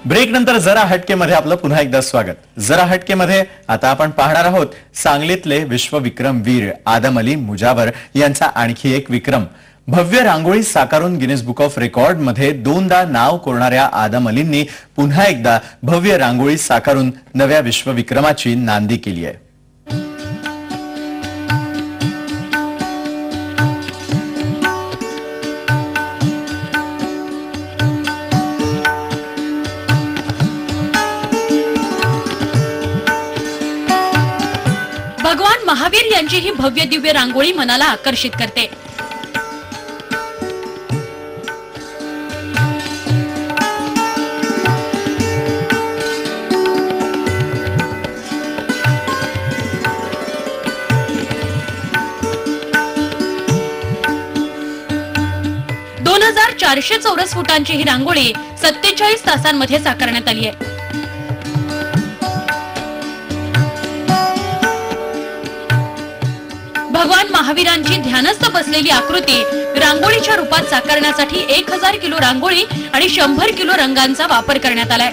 Break नंतर जरा हटके मध्ये आपलं पुन्हा एकदा स्वागत। जरा हटके मध्ये आता आपण पाहणार आहोत सांगलीतले विश्वविक्रम वीर आदम अली मुजावर यांचा आणखी एक विक्रम। भव्य रांगोळी साकारून गिनीज बुक ऑफ रेकॉर्ड मध्ये दोनदा नाव कोरणाऱ्या आदम अलींनी पुन्हा एकदा भव्य रांगोळी साकारून नव्या विश्वविक्रमाची नांदी केली आहे। भगवान महावीर यांची ही भव्य दिव्य रांगोळी मनाला आकर्षित करते। ,400 चौरस फुटांची ही रांगोळी 47 तासांमध्ये साकारण्यात आली आहे। भगवान महावीरांची ध्यानस्थ बसलेली आकृती रांगोळीच्या रूपात साकारण्यासाठी 1000 किलो रांगोळी आणि 100 किलो रंगांचा वापर करण्यात आलाय।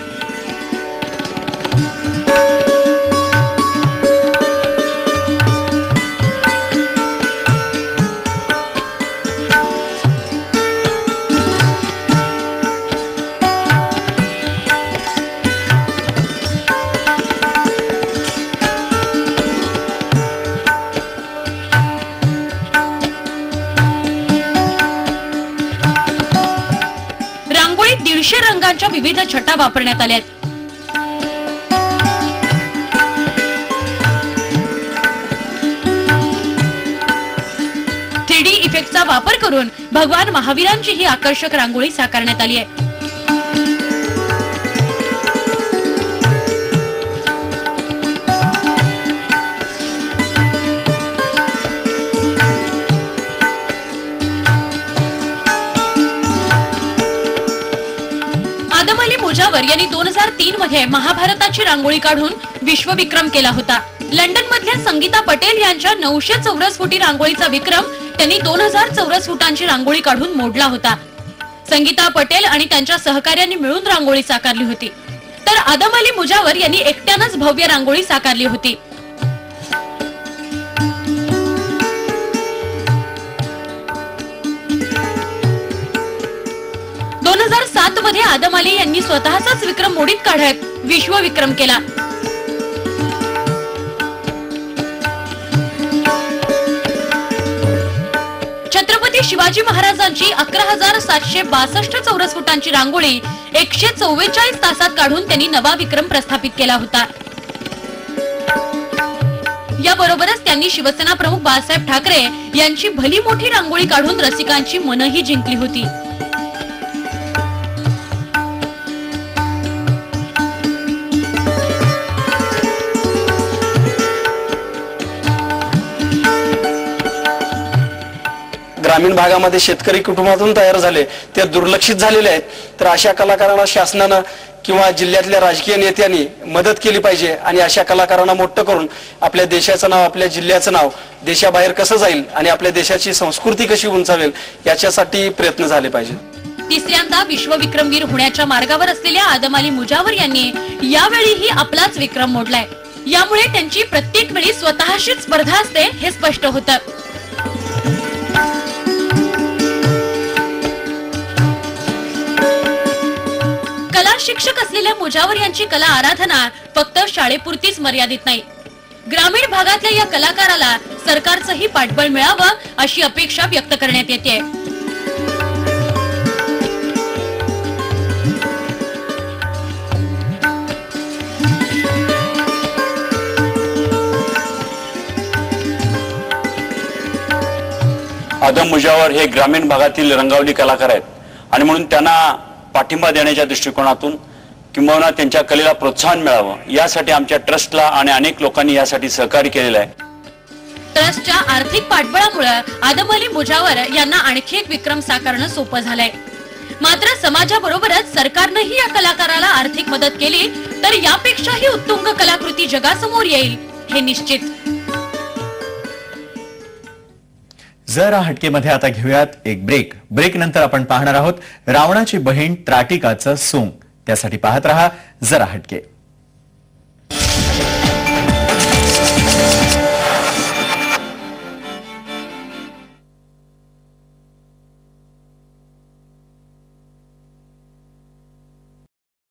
रांगोळीत 150 रंगांच्या विविध छटा वापरण्यात आल्या आहेत। थ्री डी इफेक्टचा वापर करून भगवान महावीरांची ही आकर्षक रांगोळी साकारण्यात आली आहे। आदम अली मुजावर यांनी 2003 मध्ये महाभारताची रांगोळी काढून विश्वविक्रम केला होता। लंडन मधल्या संगीता पटेल यांच्या 900 चौरस फुटी रांगोळीचा विक्रम त्यांनी 2000 चौरस फुटांची रांगोळी काढून मोडला होता। संगीता पटेल आणि त्यांच्या सहकार्यांनी मिळून रांगोळी साकारली होती, तर आदम अली मुजावर यांनी एकट्यानेच भव्य रांगोळी साकारली होती। 2007 मध्ये आदम अली यांनी स्वतःचाच विक्रम मोडीत काढत विश्वविक्रम केला। छत्रपती शिवाजी महाराजांची 11762 चौरस फुटांची रांगोळी 144 तासात काढून त्यांनी नवा विक्रम प्रस्थापित केला होता। याबरोबरच त्यांनी शिवसेना प्रमुख बाळासाहेब ठाकरे यांची भली मोठी रांगोळी काढून रसिकांची मनही जिंकली होती। ग्रामीण भागामध्ये शेतकरी कुटुंबातून तयार झाले ते दुर्लक्षित झालेले आहेत, तर अशा कलाकारांना शासनाने किंवा जिल्ह्यातल्या राजकीय नेत्यांनी मदत केली पाहिजे आणि अशा कलाकारांना मोठं करून आपल्या देशाचं नाव, आपल्या जिल्ह्याचं नाव देशाबाहेर कसं जाईल आणि आपल्या देशाची संस्कृती कशी उंचावेल याच्यासाठी प्रयत्न झाले पाहिजे। तिसऱ्यांदा विश्वविक्रमवीर होण्याच्या मार्गावर असलेल्या आदम अली मुजावर यांनी यावेळीही आपलाच विक्रम मोडलाय। यामुळे त्यांची प्रत्येक वेळी स्वतःशीच स्पर्धा असते हे स्पष्ट होतं। कला शिक्षक असलेल्या मुजावर यांची कला आराधना फक्त शाळेपुरतीच मर्यादित नाही। ग्रामीण भागातल्या या कलाकाराला सरकारचंही पाठबळ मिळावं अशी अपेक्षा व्यक्त करण्यात येते। आदम मुजावर हे ग्रामीण भागातील रंगावली कलाकार आहेत आणि म्हणून त्यांना पाठिंबा देण्याच्या दृष्टिकोनातून किंवा त्यांच्या कलेला प्रोत्साहन मिळावं यासाठी आमच्या ट्रस्टला आणि अनेक लोकांनी यासाठी सहकार्य केलेलं आहे। ट्रस्टच्या आर्थिक पाठबळामुळे आदम अली मुजावर यांना आणखी एक विक्रम साकारणं सोपं झालंय। मात्र समाजाबरोबरच सरकारनेही या कलाकाराला आर्थिक मदत केली तर यापेक्षाही उत्तुंग कलाकृती जगासमोर येईल हे निश्चित। जरा हटकेमध्ये आता घेऊयात एक ब्रेक नंतर आपण पाहणार आहोत रावणाची बहीण त्राटिकाचं सोंग। त्यासाठी पाहत रहा जरा हटके.